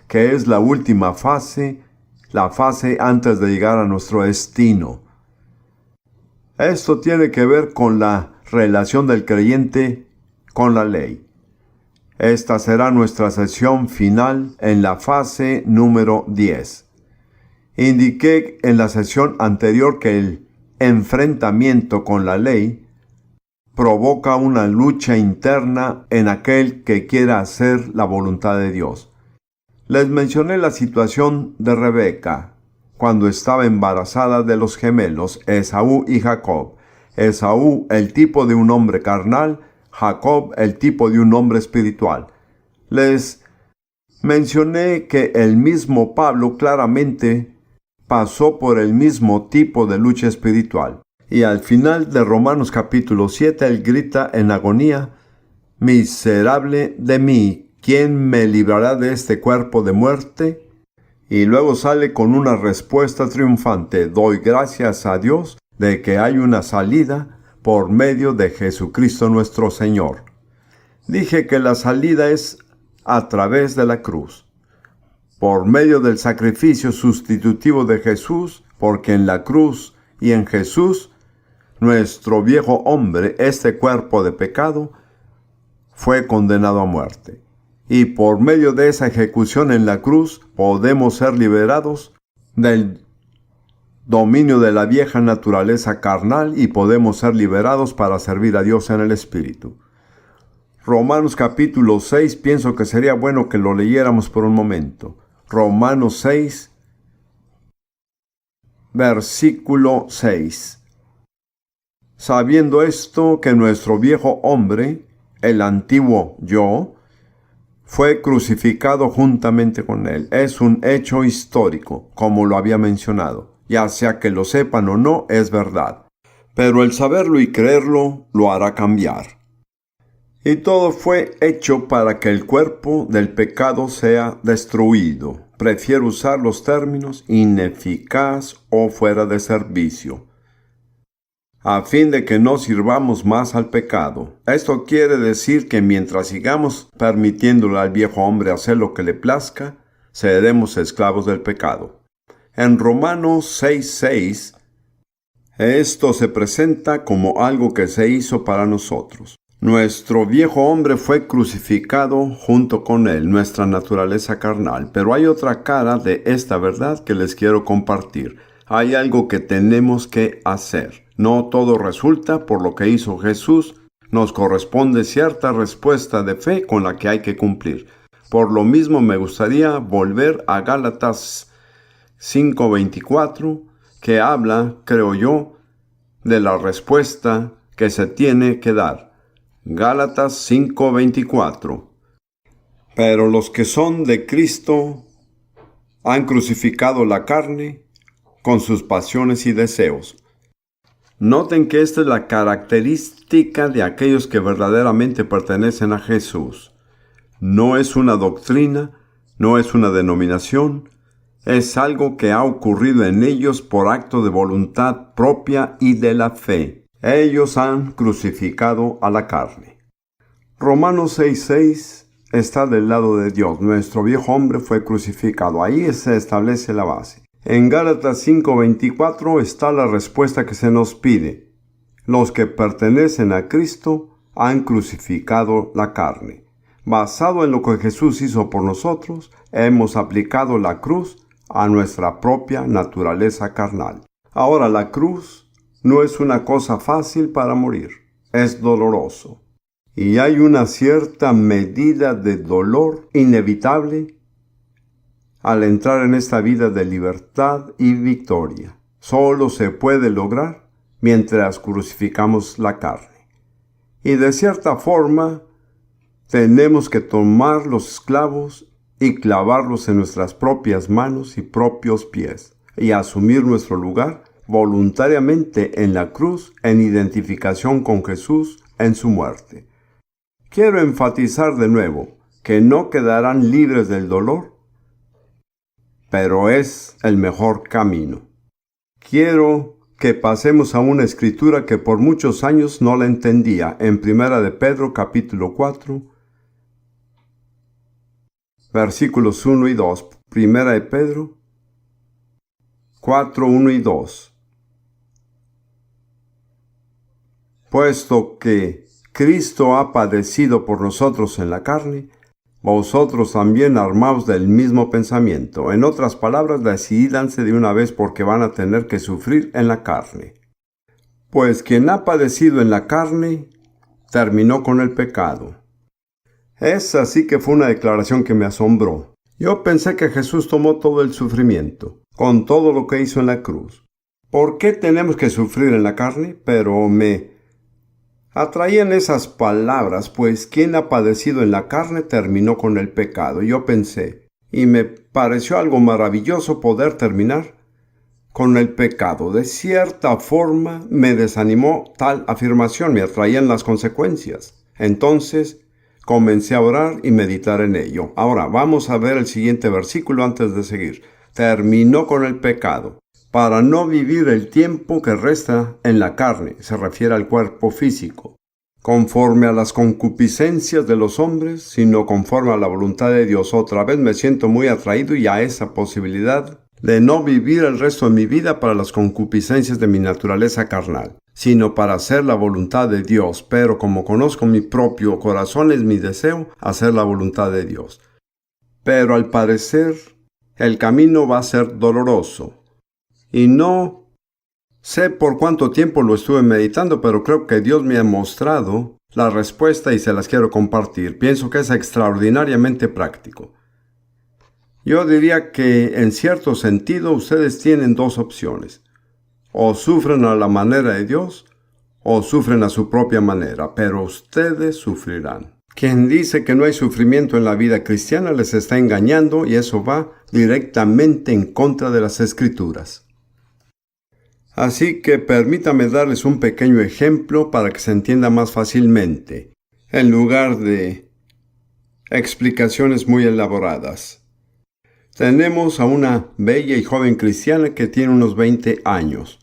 que es la última fase, la fase antes de llegar a nuestro destino. Esto tiene que ver con la relación del creyente con la ley. Esta será nuestra sesión final en la fase número 10. Indiqué en la sesión anterior que el enfrentamiento con la ley provoca una lucha interna en aquel que quiera hacer la voluntad de Dios. Les mencioné la situación de Rebeca cuando estaba embarazada de los gemelos Esaú y Jacob. Esaú, el tipo de un hombre carnal, Jacob, el tipo de un hombre espiritual. Les mencioné que el mismo Pablo claramente pasó por el mismo tipo de lucha espiritual. Y al final de Romanos capítulo 7, él grita en agonía: «Miserable de mí, ¿quién me librará de este cuerpo de muerte?». Y luego sale con una respuesta triunfante: «Doy gracias a Dios de que hay una salida por medio de Jesucristo nuestro Señor». Dije que la salida es a través de la cruz, por medio del sacrificio sustitutivo de Jesús, porque en la cruz y en Jesús, nuestro viejo hombre, este cuerpo de pecado, fue condenado a muerte. Y por medio de esa ejecución en la cruz, podemos ser liberados del dominio de la vieja naturaleza carnal y podemos ser liberados para servir a Dios en el Espíritu. Romanos capítulo 6, pienso que sería bueno que lo leyéramos por un momento. Romanos 6, versículo 6. Sabiendo esto, que nuestro viejo hombre, el antiguo yo, fue crucificado juntamente con él. Es un hecho histórico, como lo había mencionado. Ya sea que lo sepan o no, es verdad. Pero el saberlo y creerlo lo hará cambiar. Y todo fue hecho para que el cuerpo del pecado sea destruido. Prefiero usar los términos ineficaz o fuera de servicio, a fin de que no sirvamos más al pecado. Esto quiere decir que mientras sigamos permitiéndole al viejo hombre hacer lo que le plazca, seremos esclavos del pecado. En Romanos 6:6, esto se presenta como algo que se hizo para nosotros. Nuestro viejo hombre fue crucificado junto con él, nuestra naturaleza carnal. Pero hay otra cara de esta verdad que les quiero compartir. Hay algo que tenemos que hacer. No todo resulta por lo que hizo Jesús. Nos corresponde cierta respuesta de fe con la que hay que cumplir. Por lo mismo me gustaría volver a Gálatas 5:24, que habla, creo yo, de la respuesta que se tiene que dar. Gálatas 5:24. Pero los que son de Cristo han crucificado la carne con sus pasiones y deseos. Noten que esta es la característica de aquellos que verdaderamente pertenecen a Jesús. No es una doctrina, no es una denominación, es algo que ha ocurrido en ellos por acto de voluntad propia y de la fe. Ellos han crucificado a la carne. Romanos 6:6 está del lado de Dios. Nuestro viejo hombre fue crucificado. Ahí se establece la base. En Gálatas 5:24 está la respuesta que se nos pide. Los que pertenecen a Cristo han crucificado la carne. Basado en lo que Jesús hizo por nosotros, hemos aplicado la cruz a nuestra propia naturaleza carnal. Ahora, la cruz no es una cosa fácil para morir. Es doloroso. Y hay una cierta medida de dolor inevitable al entrar en esta vida de libertad y victoria. Solo se puede lograr mientras crucificamos la carne. Y de cierta forma, tenemos que tomar los clavos y clavarlos en nuestras propias manos y propios pies, y asumir nuestro lugar voluntariamente en la cruz en identificación con Jesús en su muerte. Quiero enfatizar de nuevo que no quedarán libres del dolor, pero es el mejor camino. Quiero que pasemos a una escritura que por muchos años no la entendía. En 1 de Pedro capítulo 4, versículos 1 y 2. Primera de Pedro 4, 1 y 2. Puesto que Cristo ha padecido por nosotros en la carne, vosotros también armaos del mismo pensamiento. En otras palabras, decídanse de una vez porque van a tener que sufrir en la carne. Pues quien ha padecido en la carne, terminó con el pecado. Esa sí que fue una declaración que me asombró. Yo pensé que Jesús tomó todo el sufrimiento, con todo lo que hizo en la cruz. ¿Por qué tenemos que sufrir en la carne? Pero me atraían esas palabras, pues quien ha padecido en la carne terminó con el pecado. Yo pensé, y me pareció algo maravilloso poder terminar con el pecado. De cierta forma me desanimó tal afirmación, me atraían las consecuencias. Entonces comencé a orar y meditar en ello. Ahora vamos a ver el siguiente versículo antes de seguir. Terminó con el pecado, para no vivir el tiempo que resta en la carne, se refiere al cuerpo físico, conforme a las concupiscencias de los hombres, sino conforme a la voluntad de Dios. Otra vez me siento muy atraído y a esa posibilidad de no vivir el resto de mi vida para las concupiscencias de mi naturaleza carnal, sino para hacer la voluntad de Dios. Pero como conozco mi propio corazón, es mi deseo hacer la voluntad de Dios. Pero al parecer, el camino va a ser doloroso. Y no sé por cuánto tiempo lo estuve meditando, pero creo que Dios me ha mostrado la respuesta y se las quiero compartir. Pienso que es extraordinariamente práctico. Yo diría que en cierto sentido ustedes tienen dos opciones. O sufren a la manera de Dios, o sufren a su propia manera, pero ustedes sufrirán. Quien dice que no hay sufrimiento en la vida cristiana les está engañando y eso va directamente en contra de las Escrituras. Así que permítame darles un pequeño ejemplo para que se entienda más fácilmente, en lugar de explicaciones muy elaboradas. Tenemos a una bella y joven cristiana que tiene unos 20 años.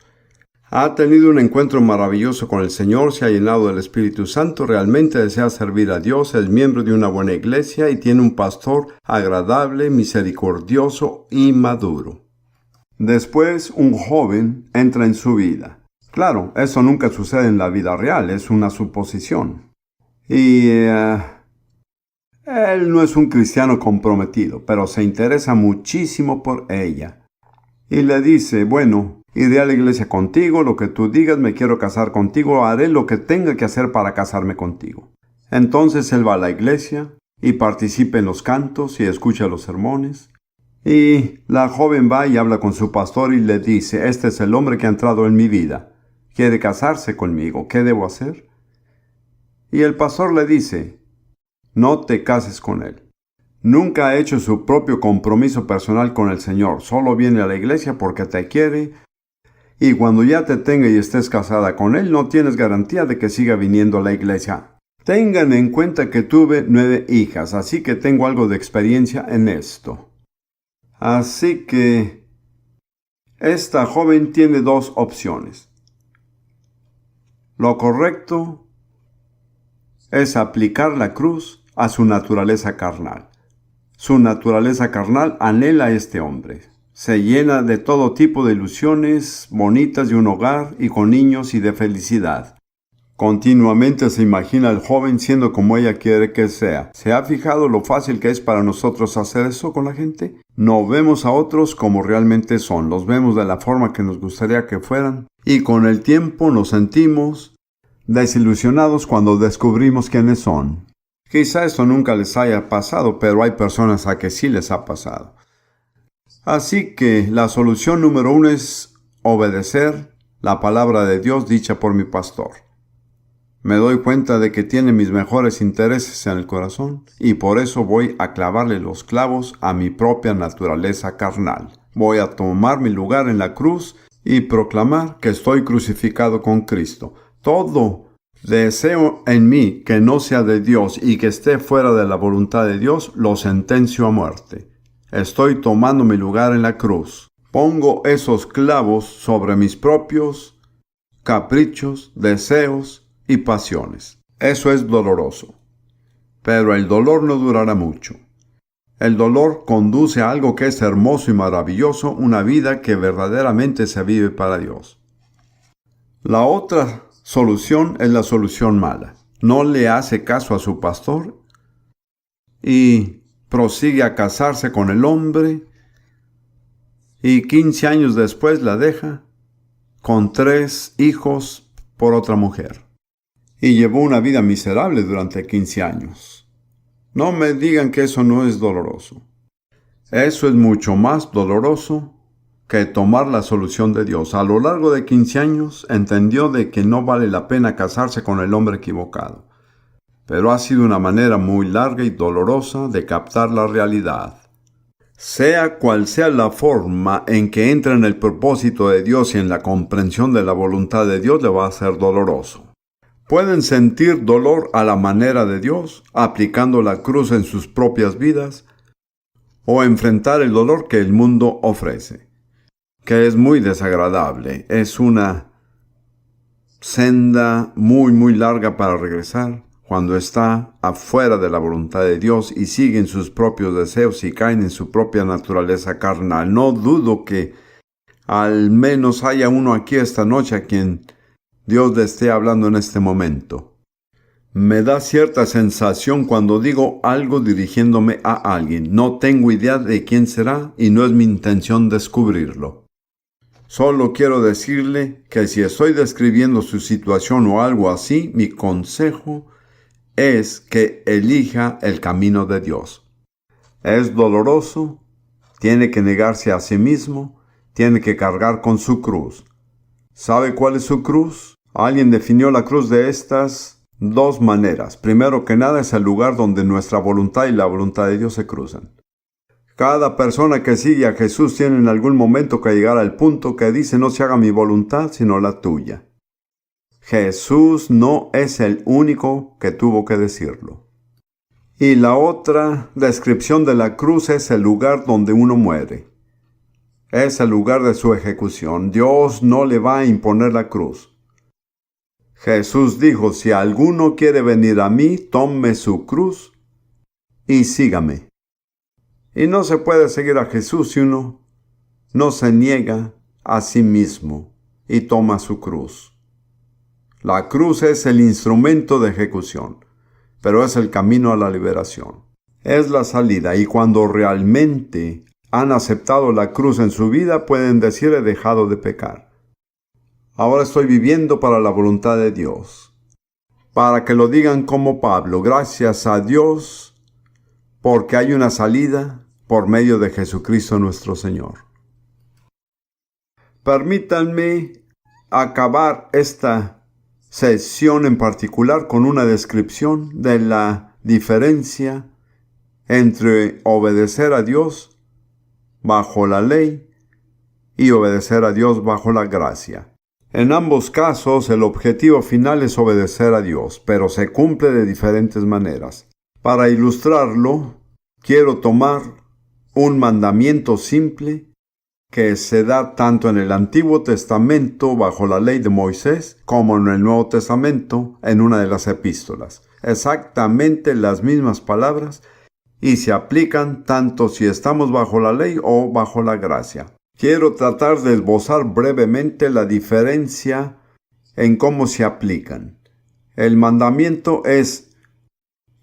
Ha tenido un encuentro maravilloso con el Señor, se ha llenado del Espíritu Santo, realmente desea servir a Dios, es miembro de una buena iglesia y tiene un pastor agradable, misericordioso y maduro. Después, un joven entra en su vida. Claro, eso nunca sucede en la vida real, es una suposición. Y él no es un cristiano comprometido, pero se interesa muchísimo por ella. Y le dice, bueno, iré a la iglesia contigo, lo que tú digas, me quiero casar contigo, haré lo que tenga que hacer para casarme contigo. Entonces él va a la iglesia y participa en los cantos y escucha los sermones. Y la joven va y habla con su pastor y le dice, este es el hombre que ha entrado en mi vida. Quiere casarse conmigo, ¿qué debo hacer? Y el pastor le dice, no te cases con él. Nunca ha hecho su propio compromiso personal con el Señor, solo viene a la iglesia porque te quiere. Y cuando ya te tenga y estés casada con él, no tienes garantía de que siga viniendo a la iglesia. Tengan en cuenta que tuve 9 hijas, así que tengo algo de experiencia en esto. Así que esta joven tiene 2 opciones. Lo correcto es aplicar la cruz a su naturaleza carnal. Su naturaleza carnal anhela a este hombre. Se llena de todo tipo de ilusiones bonitas de un hogar y con niños y de felicidad. Continuamente se imagina al joven siendo como ella quiere que sea. ¿Se ha fijado lo fácil que es para nosotros hacer eso con la gente? No vemos a otros como realmente son, los vemos de la forma que nos gustaría que fueran. Y con el tiempo nos sentimos desilusionados cuando descubrimos quiénes son. Quizá esto nunca les haya pasado, pero hay personas a que sí les ha pasado. Así que la solución número 1 es obedecer la palabra de Dios dicha por mi pastor. Me doy cuenta de que tiene mis mejores intereses en el corazón y por eso voy a clavarle los clavos a mi propia naturaleza carnal. Voy a tomar mi lugar en la cruz y proclamar que estoy crucificado con Cristo. Todo deseo en mí que no sea de Dios y que esté fuera de la voluntad de Dios, lo sentencio a muerte. Estoy tomando mi lugar en la cruz. Pongo esos clavos sobre mis propios caprichos, deseos y pasiones. Eso es doloroso. Pero el dolor no durará mucho. El dolor conduce a algo que es hermoso y maravilloso, una vida que verdaderamente se vive para Dios. La otra solución es la solución mala. No le hace caso a su pastor y prosigue a casarse con el hombre y 15 años después la deja con 3 hijos por otra mujer. Y llevó una vida miserable durante 15 años. No me digan que eso no es doloroso. Eso es mucho más doloroso que tomar la solución de Dios. A lo largo de 15 años entendió de que no vale la pena casarse con el hombre equivocado. Pero ha sido una manera muy larga y dolorosa de captar la realidad. Sea cual sea la forma en que entra en el propósito de Dios y en la comprensión de la voluntad de Dios, le va a ser doloroso. Pueden sentir dolor a la manera de Dios, aplicando la cruz en sus propias vidas, o enfrentar el dolor que el mundo ofrece, que es muy desagradable. Es una senda muy larga para regresar cuando está afuera de la voluntad de Dios y siguen sus propios deseos y caen en su propia naturaleza carnal. No dudo que al menos haya uno aquí esta noche a quien Dios le esté hablando en este momento. Me da cierta sensación cuando digo algo dirigiéndome a alguien. No tengo idea de quién será y no es mi intención descubrirlo. Solo quiero decirle que si estoy describiendo su situación o algo así, mi consejo es que elija el camino de Dios. Es doloroso, tiene que negarse a sí mismo, tiene que cargar con su cruz. ¿Sabe cuál es su cruz? Alguien definió la cruz de estas 2 maneras. Primero que nada es el lugar donde nuestra voluntad y la voluntad de Dios se cruzan. Cada persona que sigue a Jesús tiene en algún momento que llegar al punto que dice: no se haga mi voluntad sino la tuya. Jesús no es el único que tuvo que decirlo. Y la otra descripción de la cruz es el lugar donde uno muere. Es el lugar de su ejecución. Dios no le va a imponer la cruz. Jesús dijo: si alguno quiere venir a mí, tome su cruz y sígame. Y no se puede seguir a Jesús si uno no se niega a sí mismo y toma su cruz. La cruz es el instrumento de ejecución, pero es el camino a la liberación. Es la salida, y cuando realmente han aceptado la cruz en su vida, pueden decir: he dejado de pecar. Ahora estoy viviendo para la voluntad de Dios. Para que lo digan como Pablo: gracias a Dios, porque hay una salida por medio de Jesucristo nuestro Señor. Permítanme acabar esta sesión en particular con una descripción de la diferencia entre obedecer a Dios bajo la ley y obedecer a Dios bajo la gracia. En ambos casos, el objetivo final es obedecer a Dios, pero se cumple de diferentes maneras. Para ilustrarlo, quiero tomar un mandamiento simple que se da tanto en el Antiguo Testamento bajo la ley de Moisés como en el Nuevo Testamento en una de las epístolas. Exactamente las mismas palabras y se aplican tanto si estamos bajo la ley o bajo la gracia. Quiero tratar de esbozar brevemente la diferencia en cómo se aplican. El mandamiento es: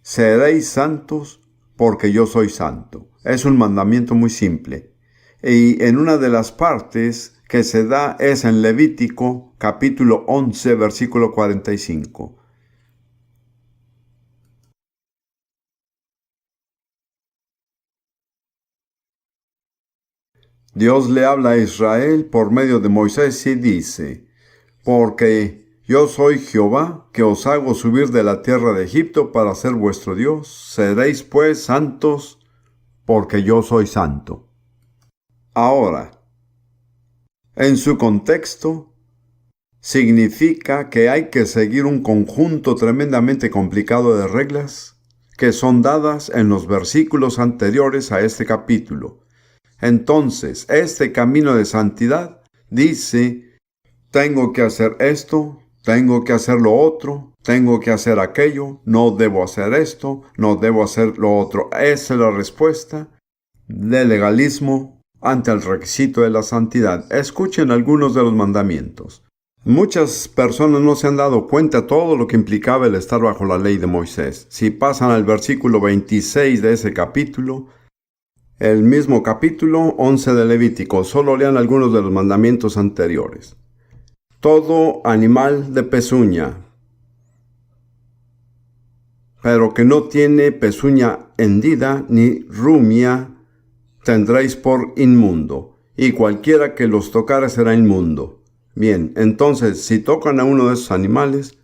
seréis santos porque yo soy santo. Es un mandamiento muy simple. Y en una de las partes que se da es en Levítico, capítulo 11, versículo 45. Dios le habla a Israel por medio de Moisés y dice: porque yo soy Jehová, que os hago subir de la tierra de Egipto para ser vuestro Dios. Seréis pues santos, porque yo soy santo. Ahora, en su contexto, significa que hay que seguir un conjunto tremendamente complicado de reglas que son dadas en los versículos anteriores a este capítulo. Entonces, este camino de santidad dice: tengo que hacer esto, tengo que hacer lo otro, Tengo que hacer aquello, no debo hacer esto, no debo hacer lo otro. Esa es la respuesta del legalismo ante el requisito de la santidad. Escuchen algunos de los mandamientos. Muchas personas no se han dado cuenta de todo lo que implicaba el estar bajo la ley de Moisés. Si pasan al versículo 26 de ese capítulo, el mismo capítulo 11 de Levítico, solo lean algunos de los mandamientos anteriores. Todo animal de pezuña, pero que no tiene pezuña hendida ni rumia, tendréis por inmundo, y cualquiera que los tocare será inmundo. Bien, entonces, si tocan a uno de esos animales,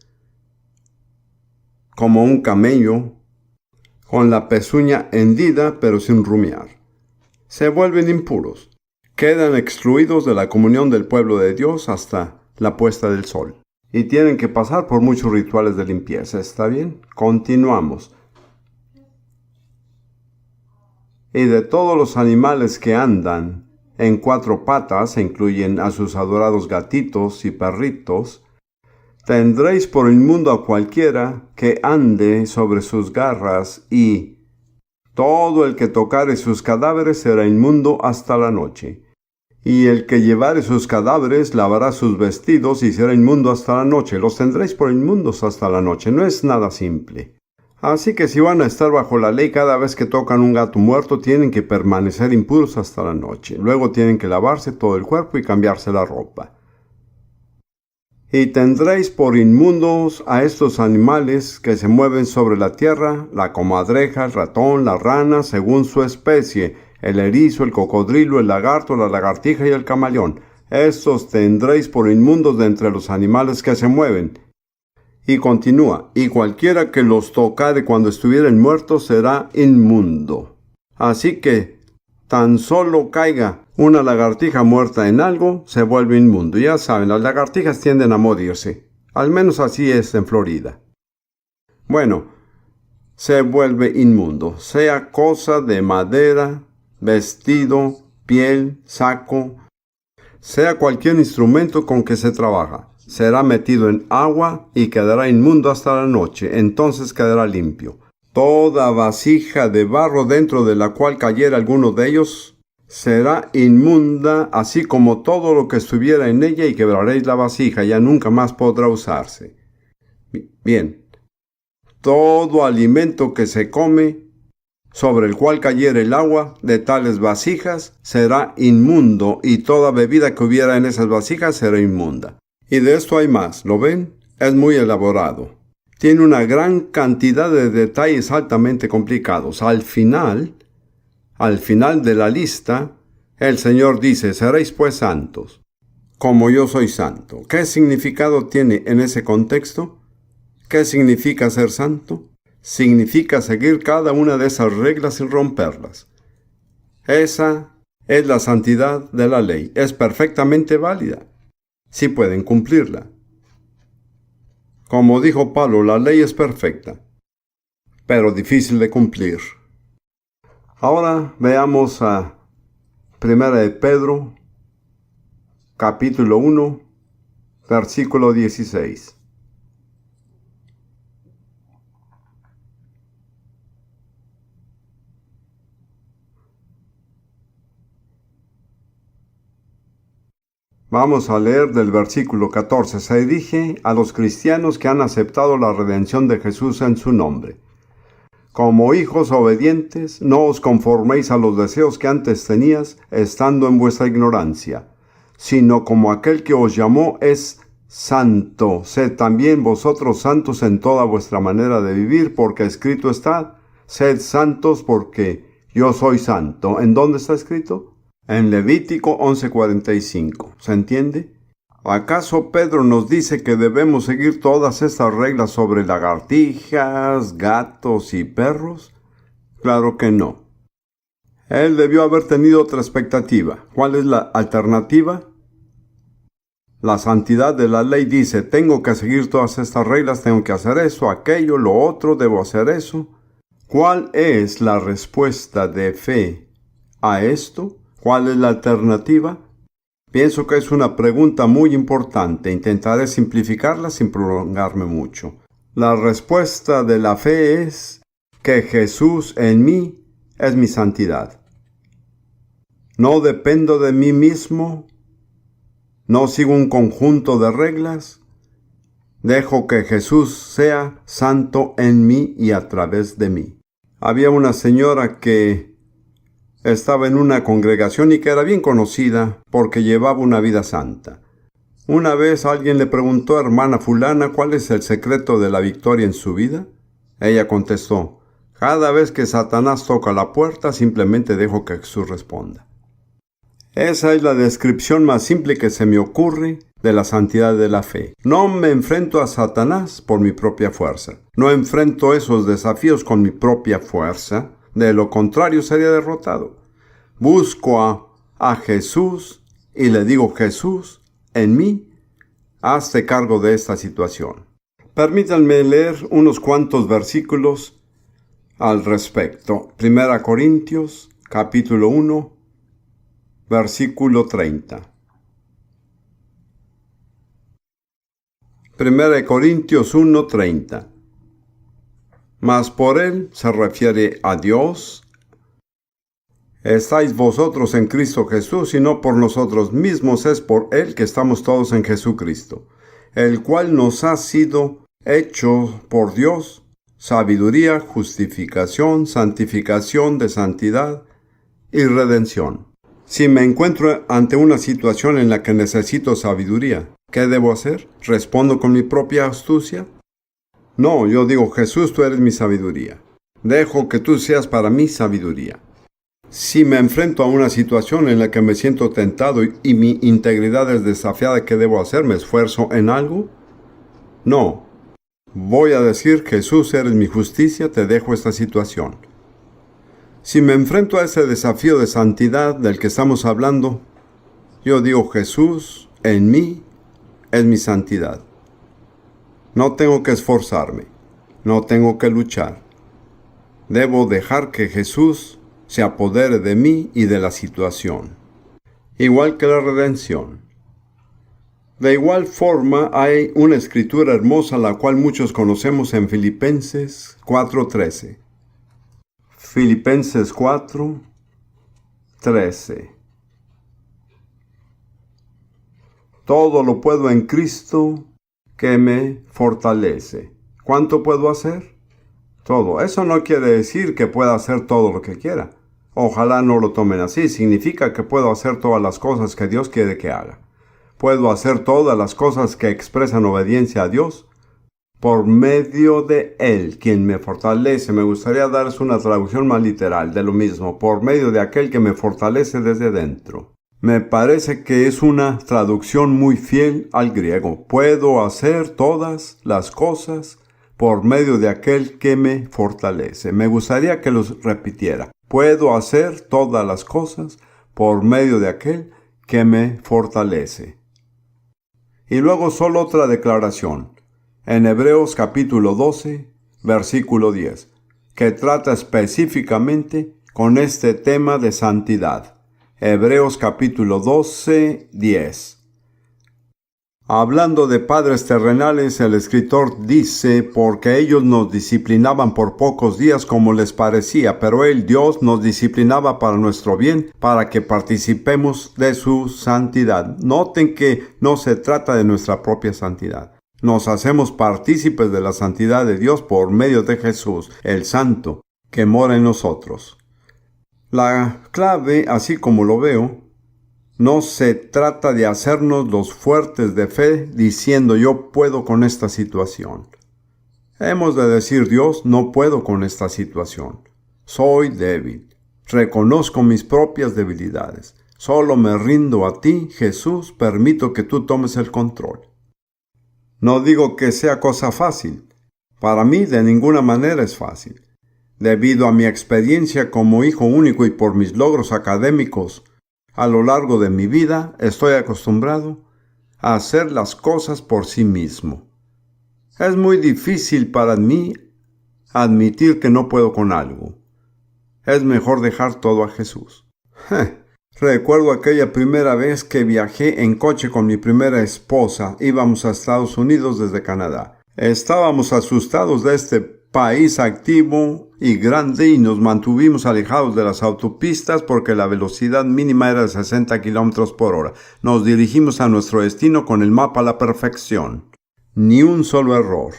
como un camello, con la pezuña hendida pero sin rumiar, se vuelven impuros. Quedan excluidos de la comunión del pueblo de Dios hasta la puesta del sol. Y tienen que pasar por muchos rituales de limpieza. ¿Está bien? Continuamos. Y de todos los animales que andan en cuatro patas, se incluyen a sus adorados gatitos y perritos, tendréis por inmundo a cualquiera que ande sobre sus garras, y todo el que tocare sus cadáveres será inmundo hasta la noche. Y el que llevare sus cadáveres lavará sus vestidos y será inmundo hasta la noche. Los tendréis por inmundos hasta la noche. No es nada simple. Así que si van a estar bajo la ley, cada vez que tocan un gato muerto, tienen que permanecer impuros hasta la noche. Luego tienen que lavarse todo el cuerpo y cambiarse la ropa. Y tendréis por inmundos a estos animales que se mueven sobre la tierra, la comadreja, el ratón, la rana, según su especie, el erizo, el cocodrilo, el lagarto, la lagartija y el camaleón. Estos tendréis por inmundos de entre los animales que se mueven. Y continúa, y cualquiera que los tocare cuando estuvieren muertos será inmundo. Así que tan solo caiga una lagartija muerta en algo, se vuelve inmundo. Ya saben, las lagartijas tienden a morirse. Al menos así es en Florida. Bueno, se vuelve inmundo, sea cosa de madera, vestido, piel, saco, sea cualquier instrumento con que se trabaja. Será metido en agua y quedará inmundo hasta la noche, entonces quedará limpio. Toda vasija de barro dentro de la cual cayera alguno de ellos será inmunda, así como todo lo que estuviera en ella, y quebraréis la vasija, ya nunca más podrá usarse. Bien, todo alimento que se come, sobre el cual cayera el agua de tales vasijas, será inmundo, y toda bebida que hubiera en esas vasijas será inmunda. Y de esto hay más, ¿lo ven? Es muy elaborado. Tiene una gran cantidad de detalles altamente complicados. Al final de la lista, el Señor dice, seréis pues santos, como yo soy santo. ¿Qué significado tiene en ese contexto? ¿Qué significa ser santo? Significa seguir cada una de esas reglas sin romperlas. Esa es la santidad de la ley. Es perfectamente válida si pueden cumplirla. Como dijo Pablo, la ley es perfecta, pero difícil de cumplir. Ahora veamos a 1 de Pedro, capítulo 1, versículo 16. Vamos a leer del versículo 14. Se dirige a los cristianos que han aceptado la redención de Jesús en su nombre. Como hijos obedientes, no os conforméis a los deseos que antes tenías, estando en vuestra ignorancia, sino como aquel que os llamó es santo. Sed también vosotros santos en toda vuestra manera de vivir, porque escrito está, sed santos porque yo soy santo. ¿En dónde está escrito? En Levítico 11:45. ¿Se entiende? ¿Acaso Pedro nos dice que debemos seguir todas estas reglas sobre lagartijas, gatos y perros? Claro que no. Él debió haber tenido otra expectativa. ¿Cuál es la alternativa? La santidad de la ley dice, tengo que seguir todas estas reglas, tengo que hacer eso, aquello, lo otro, debo hacer eso. ¿Cuál es la respuesta de fe a esto? ¿Cuál es la alternativa? Pienso que es una pregunta muy importante. Intentaré simplificarla sin prolongarme mucho. La respuesta de la fe es que Jesús en mí es mi santidad. No dependo de mí mismo, no sigo un conjunto de reglas, dejo que Jesús sea santo en mí y a través de mí. Había una señora que estaba en una congregación y que era bien conocida porque llevaba una vida santa. Una vez alguien le preguntó a hermana fulana cuál es el secreto de la victoria en su vida. Ella contestó: cada vez que Satanás toca la puerta, simplemente dejo que Jesús responda. Esa es la descripción más simple que se me ocurre de la santidad de la fe. No me enfrento a Satanás por mi propia fuerza. No enfrento esos desafíos con mi propia fuerza. De lo contrario, sería derrotado. Busco a Jesús y le digo: Jesús, en mí, hazte cargo de esta situación. Permítanme leer unos cuantos versículos al respecto. 1 Corintios, capítulo 1, versículo 30. 1 Corintios 1, 30. Mas por él se refiere a Dios. Estáis vosotros en Cristo Jesús, y no por nosotros mismos, es por él que estamos todos en Jesucristo, el cual nos ha sido hecho por Dios sabiduría, justificación, santificación de santidad y redención. Si me encuentro ante una situación en la que necesito sabiduría, ¿qué debo hacer? ¿Respondo con mi propia astucia? No, yo digo: Jesús, tú eres mi sabiduría. Dejo que tú seas para mí sabiduría. Si me enfrento a una situación en la que me siento tentado y mi integridad es desafiada, ¿qué debo hacer? ¿Me esfuerzo en algo? No. Voy a decir: Jesús, eres mi justicia, te dejo esta situación. Si me enfrento a ese desafío de santidad del que estamos hablando, yo digo: Jesús en mí es mi santidad. No tengo que esforzarme, no tengo que luchar. Debo dejar que Jesús se apodere de mí y de la situación. Igual que la redención. De igual forma, hay una escritura hermosa la cual muchos conocemos en Filipenses 4:13. Filipenses 4:13. Todo lo puedo en Cristo que me fortalece. ¿Cuánto puedo hacer? Todo. Eso no quiere decir que pueda hacer todo lo que quiera. Ojalá no lo tomen así. Significa que puedo hacer todas las cosas que Dios quiere que haga. Puedo hacer todas las cosas que expresan obediencia a Dios por medio de Él, quien me fortalece. Me gustaría darles una traducción más literal de lo mismo: por medio de aquel que me fortalece desde dentro. Me parece que es una traducción muy fiel al griego. Puedo hacer todas las cosas por medio de aquel que me fortalece. Me gustaría que los repitiera. Puedo hacer todas las cosas por medio de aquel que me fortalece. Y luego solo otra declaración, en Hebreos capítulo 12, versículo 10, que trata específicamente con este tema de santidad. Hebreos capítulo 12, 10. Hablando de padres terrenales, el escritor dice: porque ellos nos disciplinaban por pocos días como les parecía, pero Él, Dios, nos disciplinaba para nuestro bien, para que participemos de su santidad. Noten que no se trata de nuestra propia santidad. Nos hacemos partícipes de la santidad de Dios por medio de Jesús, el Santo, que mora en nosotros. La clave, así como lo veo, no se trata de hacernos los fuertes de fe diciendo: yo puedo con esta situación. Hemos de decir: Dios, no puedo con esta situación. Soy débil. Reconozco mis propias debilidades. Solo me rindo a ti, Jesús. Permito que tú tomes el control. No digo que sea cosa fácil. Para mí de ninguna manera es fácil. Debido a mi experiencia como hijo único y por mis logros académicos, a lo largo de mi vida estoy acostumbrado a hacer las cosas por sí mismo. Es muy difícil para mí admitir que no puedo con algo. Es mejor dejar todo a Jesús. Recuerdo aquella primera vez que viajé en coche con mi primera esposa. Íbamos a Estados Unidos desde Canadá. Estábamos asustados de este país activo y grande y nos mantuvimos alejados de las autopistas porque la velocidad mínima era de 60 kilómetros por hora. Nos dirigimos a nuestro destino con el mapa a la perfección. Ni un solo error.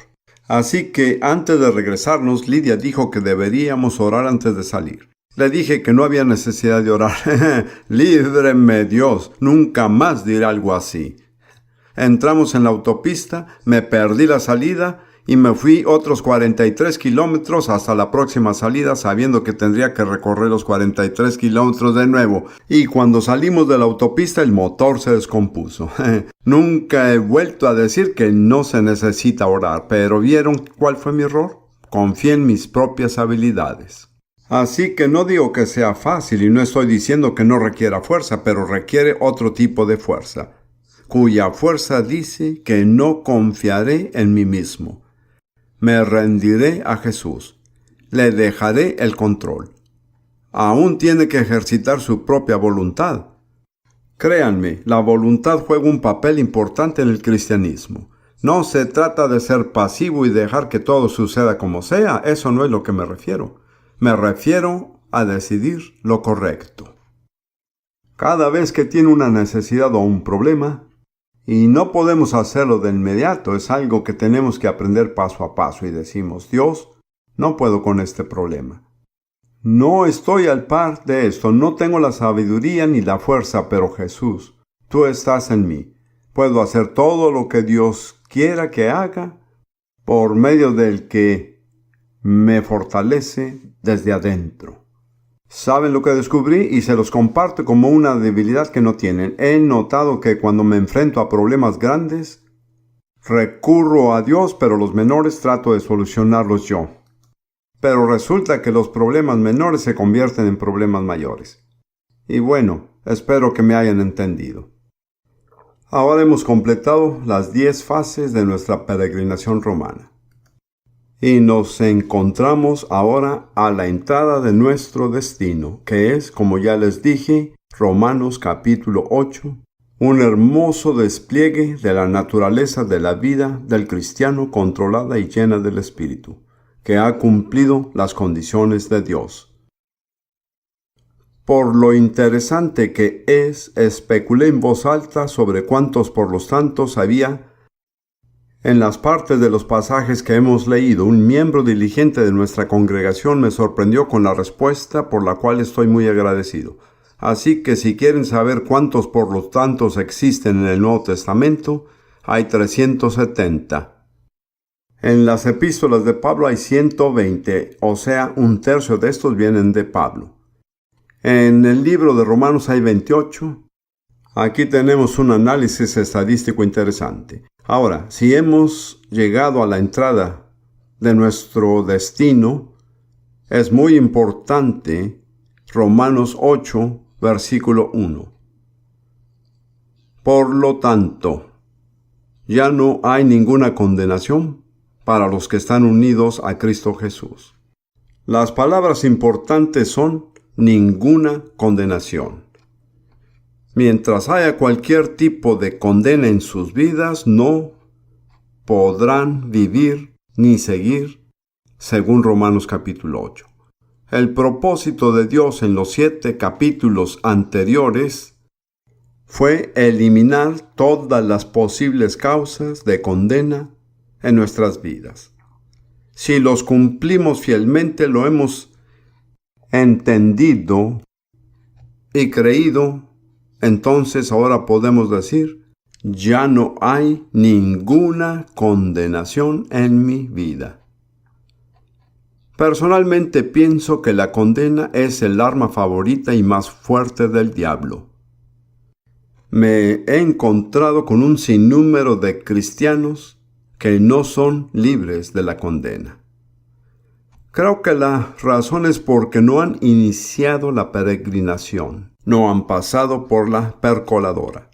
Así que antes de regresarnos, Lidia dijo que deberíamos orar antes de salir. Le dije que no había necesidad de orar. Líbreme Dios, nunca más diré algo así. Entramos en la autopista, me perdí la salida y me fui otros 43 kilómetros hasta la próxima salida sabiendo que tendría que recorrer los 43 kilómetros de nuevo. Y cuando salimos de la autopista el motor se descompuso. Nunca he vuelto a decir que no se necesita orar, pero ¿vieron cuál fue mi error? Confié en mis propias habilidades. Así que no digo que sea fácil y no estoy diciendo que no requiera fuerza, pero requiere otro tipo de fuerza, cuya fuerza dice que no confiaré en mí mismo. Me rendiré a Jesús. Le dejaré el control. Aún tiene que ejercitar su propia voluntad. Créanme, la voluntad juega un papel importante en el cristianismo. No se trata de ser pasivo y dejar que todo suceda como sea. Eso no es lo que me refiero. Me refiero a decidir lo correcto. Cada vez que tiene una necesidad o un problema, y no podemos hacerlo de inmediato, es algo que tenemos que aprender paso a paso y decimos, Dios, no puedo con este problema. No estoy al par de esto, no tengo la sabiduría ni la fuerza, pero Jesús, tú estás en mí. Puedo hacer todo lo que Dios quiera que haga por medio del que me fortalece desde adentro. ¿Saben lo que descubrí? Y se los comparto como una debilidad que no tienen. He notado que cuando me enfrento a problemas grandes, recurro a Dios, pero los menores trato de solucionarlos yo. Pero resulta que los problemas menores se convierten en problemas mayores. Y bueno, espero que me hayan entendido. Ahora hemos completado las 10 fases de nuestra peregrinación romana. Y nos encontramos ahora a la entrada de nuestro destino, que es, como ya les dije, Romanos capítulo 8, un hermoso despliegue de la naturaleza de la vida del cristiano controlada y llena del Espíritu, que ha cumplido las condiciones de Dios. Por lo interesante que es, especulé en voz alta sobre cuántos por los tantos había. En las partes de los pasajes que hemos leído, un miembro diligente de nuestra congregación me sorprendió con la respuesta por la cual estoy muy agradecido. Así que si quieren saber cuántos por los tantos existen en el Nuevo Testamento, hay 370. En las epístolas de Pablo hay 120, o sea, un tercio de estos vienen de Pablo. En el libro de Romanos hay 28. Aquí tenemos un análisis estadístico interesante. Ahora, si hemos llegado a la entrada de nuestro destino, es muy importante Romanos 8, versículo 1. Por lo tanto, ya no hay ninguna condenación para los que están unidos a Cristo Jesús. Las palabras importantes son ninguna condenación. Mientras haya cualquier tipo de condena en sus vidas, no podrán vivir ni seguir, según Romanos capítulo 8. El propósito de Dios en los 7 capítulos anteriores fue eliminar todas las posibles causas de condena en nuestras vidas. Si los cumplimos fielmente, lo hemos entendido y creído, entonces ahora podemos decir, ya no hay ninguna condenación en mi vida. Personalmente pienso que la condena es el arma favorita y más fuerte del diablo. Me he encontrado con un sinnúmero de cristianos que no son libres de la condena. Creo que la razón es porque no han iniciado la peregrinación, no han pasado por la percoladora.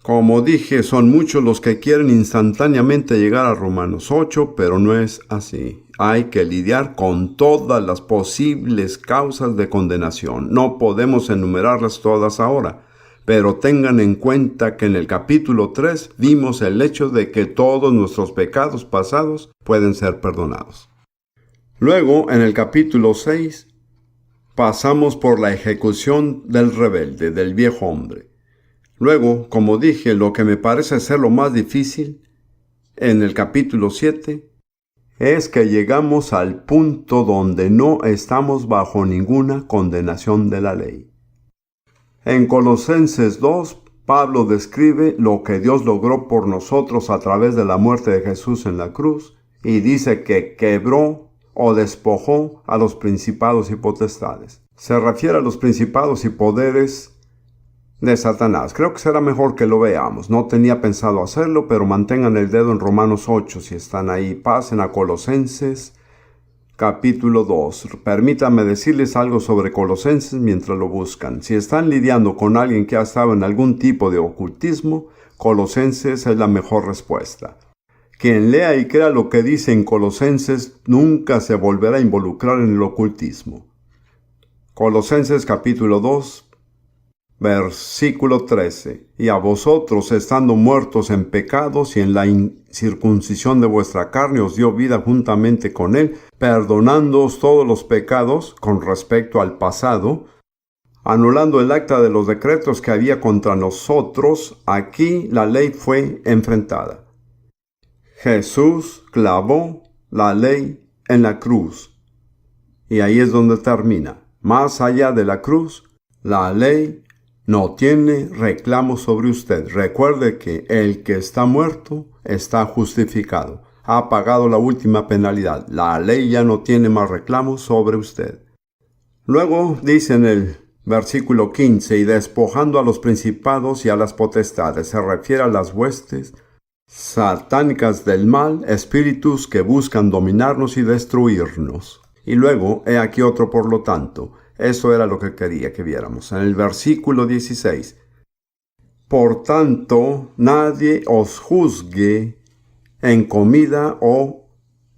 Como dije, son muchos los que quieren instantáneamente llegar a Romanos 8, pero no es así. Hay que lidiar con todas las posibles causas de condenación. No podemos enumerarlas todas ahora, Pero tengan en cuenta que en el capítulo 3 vimos el hecho de que todos nuestros pecados pasados pueden ser perdonados. Luego, en el capítulo 6, pasamos por la ejecución del rebelde, del viejo hombre. Luego, como dije, lo que me parece ser lo más difícil, en el capítulo 7, es que llegamos al punto donde no estamos bajo ninguna condenación de la ley. En Colosenses 2, Pablo describe lo que Dios logró por nosotros a través de la muerte de Jesús en la cruz, y dice que quebró o despojó a los principados y potestades. Se refiere a los principados y poderes de Satanás. Creo que será mejor que lo veamos. No tenía pensado hacerlo, pero mantengan el dedo en Romanos 8 si están ahí. Pasen a Colosenses capítulo 2. Permítanme decirles algo sobre Colosenses mientras lo buscan. Si están lidiando con alguien que ha estado en algún tipo de ocultismo, Colosenses es la mejor respuesta. Quien lea y crea lo que dice en Colosenses nunca se volverá a involucrar en el ocultismo. Colosenses capítulo 2, versículo 13. Y a vosotros, estando muertos en pecados y en la incircuncisión de vuestra carne, os dio vida juntamente con él, perdonándoos todos los pecados con respecto al pasado, anulando el acta de los decretos que había contra nosotros. Aquí la ley fue enfrentada. Jesús clavó la ley en la cruz. Y ahí es donde termina. Más allá de la cruz, la ley no tiene reclamo sobre usted. Recuerde que el que está muerto está justificado. Ha pagado la última penalidad. La ley ya no tiene más reclamo sobre usted. Luego dice en el versículo 15, y despojando a los principados y a las potestades. Se refiere a las huestes satánicas del mal, espíritus que buscan dominarnos y destruirnos. Y luego, he aquí otro por lo tanto. Eso era lo que quería que viéramos. En el versículo 16. Por tanto, nadie os juzgue en comida o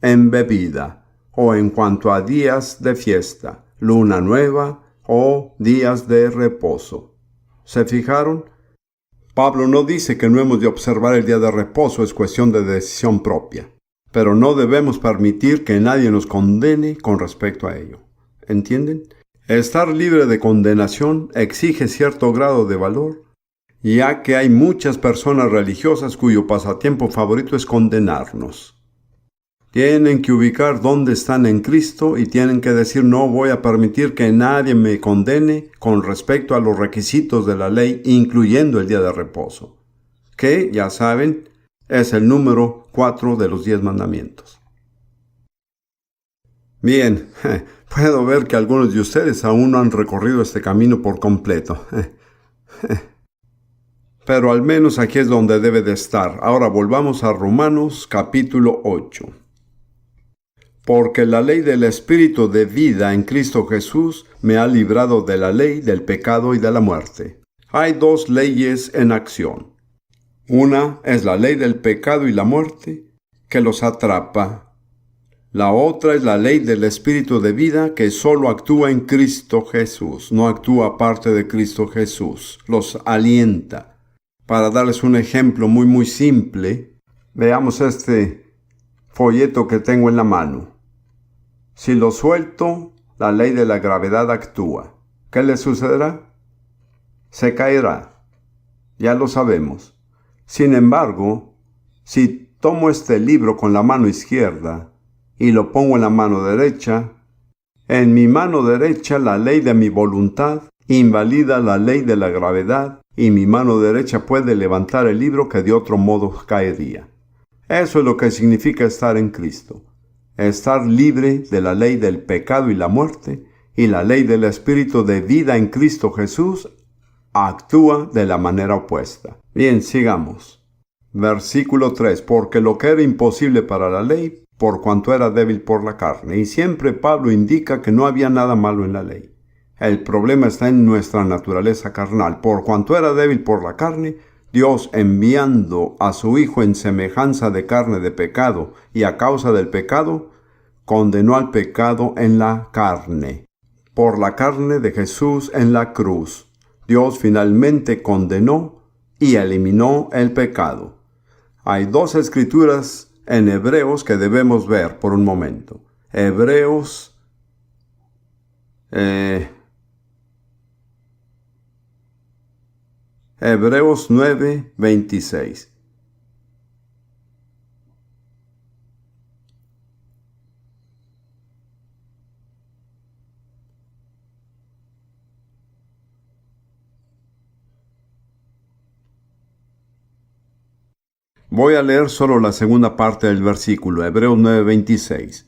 en bebida, o en cuanto a días de fiesta, luna nueva o días de reposo. ¿Se fijaron? Pablo no dice que no hemos de observar el día de reposo, es cuestión de decisión propia. Pero no debemos permitir que nadie nos condene con respecto a ello. ¿Entienden? Estar libre de condenación exige cierto grado de valor, ya que hay muchas personas religiosas cuyo pasatiempo favorito es condenarnos. Tienen que ubicar dónde están en Cristo y tienen que decir: no voy a permitir que nadie me condene con respecto a los requisitos de la ley, incluyendo el día de reposo, que, ya saben, es el número 4 de los 10 mandamientos. Bien, puedo ver que algunos de ustedes aún no han recorrido este camino por completo. Pero al menos aquí es donde debe de estar. Ahora volvamos a Romanos capítulo 8. Porque la ley del Espíritu de vida en Cristo Jesús me ha librado de la ley, del pecado y de la muerte. Hay dos leyes en acción. Una es la ley del pecado y la muerte, que los atrapa. La otra es la ley del Espíritu de vida, que solo actúa en Cristo Jesús, no actúa aparte de Cristo Jesús. Los alienta. Para darles un ejemplo muy simple, veamos este folleto que tengo en la mano. Si lo suelto, la ley de la gravedad actúa. ¿Qué le sucederá? Se caerá. Ya lo sabemos. Sin embargo, si tomo este libro con la mano izquierda y lo pongo en la mano derecha, en mi mano derecha la ley de mi voluntad invalida la ley de la gravedad y mi mano derecha puede levantar el libro que de otro modo caería. Eso es lo que significa estar en Cristo. Estar libre de la ley del pecado y la muerte, y la ley del Espíritu de vida en Cristo Jesús actúa de la manera opuesta. Bien, sigamos. Versículo 3. Porque lo que era imposible para la ley, por cuanto era débil por la carne. Y siempre Pablo indica que no había nada malo en la ley. El problema está en nuestra naturaleza carnal. Por cuanto era débil por la carne, Dios, enviando a su Hijo en semejanza de carne de pecado y a causa del pecado, condenó al pecado en la carne. Por la carne de Jesús en la cruz. Dios finalmente condenó y eliminó el pecado. Hay dos escrituras en Hebreos que debemos ver por un momento. Hebreos 9:26. Voy a leer solo la segunda parte del versículo, Hebreos 9:26.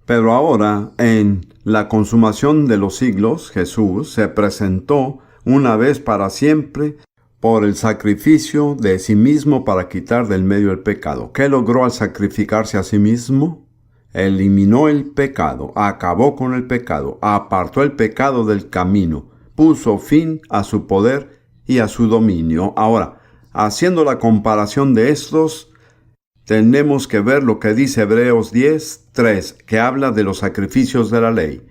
Pero ahora, en la consumación de los siglos, Jesús se presentó una vez para siempre por el sacrificio de sí mismo para quitar del medio el pecado. ¿Qué logró al sacrificarse a sí mismo? Eliminó el pecado, acabó con el pecado, apartó el pecado del camino, puso fin a su poder y a su dominio. Ahora, haciendo la comparación de estos, tenemos que ver lo que dice Hebreos 10:3, que habla de los sacrificios de la ley.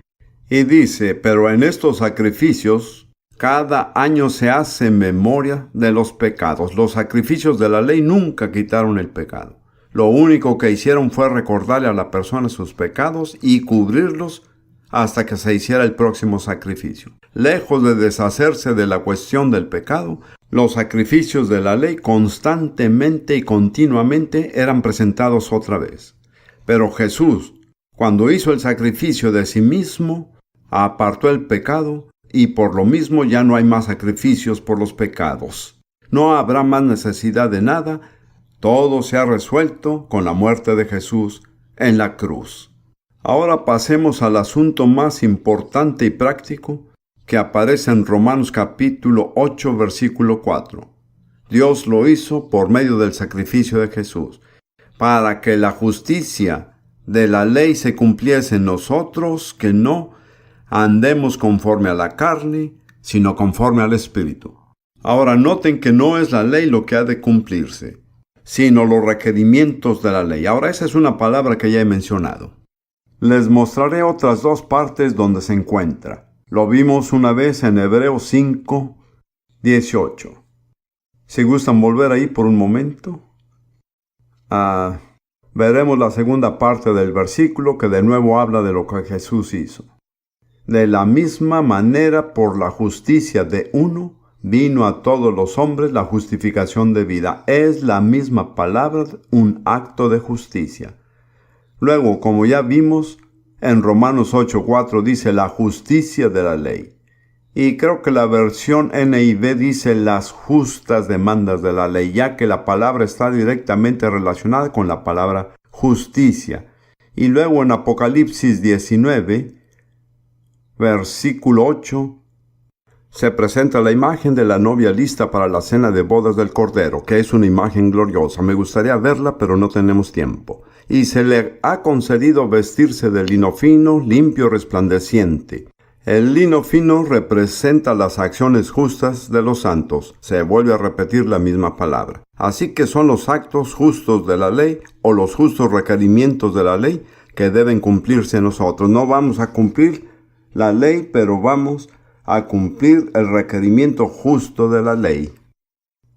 Y dice, pero en estos sacrificios, cada año se hace memoria de los pecados. Los sacrificios de la ley nunca quitaron el pecado. Lo único que hicieron fue recordarle a la persona sus pecados y cubrirlos hasta que se hiciera el próximo sacrificio. Lejos de deshacerse de la cuestión del pecado, los sacrificios de la ley constantemente y continuamente eran presentados otra vez. Pero Jesús, cuando hizo el sacrificio de sí mismo, apartó el pecado y por lo mismo ya no hay más sacrificios por los pecados. No habrá más necesidad de nada. Todo se ha resuelto con la muerte de Jesús en la cruz. Ahora pasemos al asunto más importante y práctico que aparece en Romanos capítulo 8, versículo 4. Dios lo hizo por medio del sacrificio de Jesús, para que la justicia de la ley se cumpliese en nosotros, que no andemos conforme a la carne, sino conforme al Espíritu. Ahora noten que no es la ley lo que ha de cumplirse, sino los requerimientos de la ley. Ahora esa es una palabra que ya he mencionado. Les mostraré otras dos partes donde se encuentra. Lo vimos una vez en Hebreos 5:18. Si gustan volver ahí por un momento, veremos la segunda parte del versículo que de nuevo habla de lo que Jesús hizo. De la misma manera, por la justicia de uno, vino a todos los hombres la justificación de vida. Es la misma palabra, un acto de justicia. Luego, como ya vimos, en Romanos 8:4 dice la justicia de la ley. Y creo que la versión NIV dice las justas demandas de la ley, ya que la palabra está directamente relacionada con la palabra justicia. Y luego en Apocalipsis 19, versículo 8, se presenta la imagen de la novia lista para la cena de bodas del Cordero, que es una imagen gloriosa. Me gustaría verla, pero no tenemos tiempo. Y se le ha concedido vestirse de lino fino, limpio, resplandeciente. El lino fino representa las acciones justas de los santos. Se vuelve a repetir la misma palabra. Así que son los actos justos de la ley o los justos requerimientos de la ley que deben cumplirse en nosotros. No vamos a cumplir la ley, pero vamos a cumplir el requerimiento justo de la ley.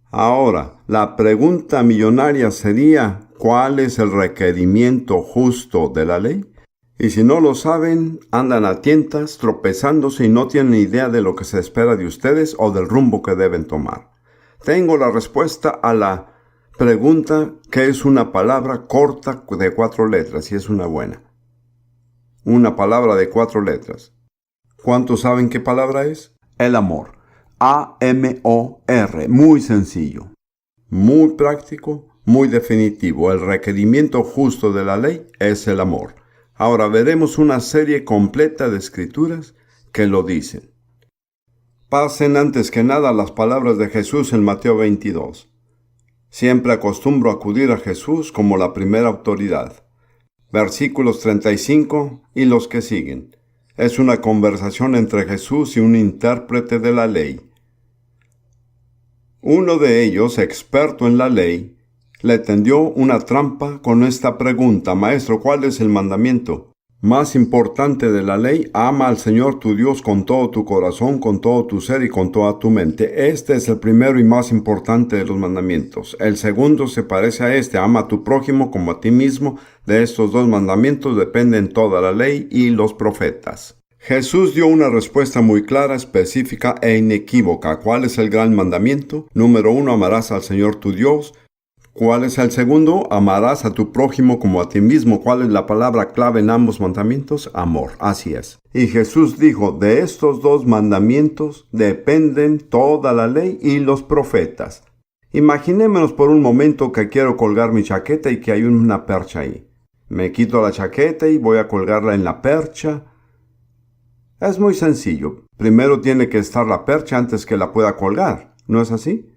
Ahora, la pregunta millonaria sería, ¿cuál es el requerimiento justo de la ley? Y si no lo saben, andan a tientas, tropezándose y no tienen idea de lo que se espera de ustedes o del rumbo que deben tomar. Tengo la respuesta a la pregunta, que es una palabra corta de 4 letras, y es una buena. Una palabra de 4 letras. ¿Cuántos saben qué palabra es? El amor. A-M-O-R. Muy sencillo. Muy práctico, muy definitivo. El requerimiento justo de la ley es el amor. Ahora veremos una serie completa de escrituras que lo dicen. Pasen antes que nada las palabras de Jesús en Mateo 22. Siempre acostumbro a acudir a Jesús como la primera autoridad. Versículos 35 y los que siguen. Es una conversación entre Jesús y un intérprete de la ley. Uno de ellos, experto en la ley, le tendió una trampa con esta pregunta: Maestro, ¿cuál es el mandamiento? más importante de la ley, ama al Señor tu Dios con todo tu corazón, con todo tu ser y con toda tu mente. Este es el primero y más importante de los mandamientos. El segundo se parece a este, ama a tu prójimo como a ti mismo. De estos dos mandamientos dependen toda la ley y los profetas. Jesús dio una respuesta muy clara, específica e inequívoca. ¿Cuál es el gran mandamiento? Número 1, amarás al Señor tu Dios. ¿Cuál es el segundo? Amarás a tu prójimo como a ti mismo. ¿Cuál es la palabra clave en ambos mandamientos? Amor. Así es. Y Jesús dijo, de estos dos mandamientos dependen toda la ley y los profetas. Imaginémonos por un momento que quiero colgar mi chaqueta y que hay una percha ahí. Me quito la chaqueta y voy a colgarla en la percha. Es muy sencillo. Primero tiene que estar la percha antes que la pueda colgar. ¿No es así?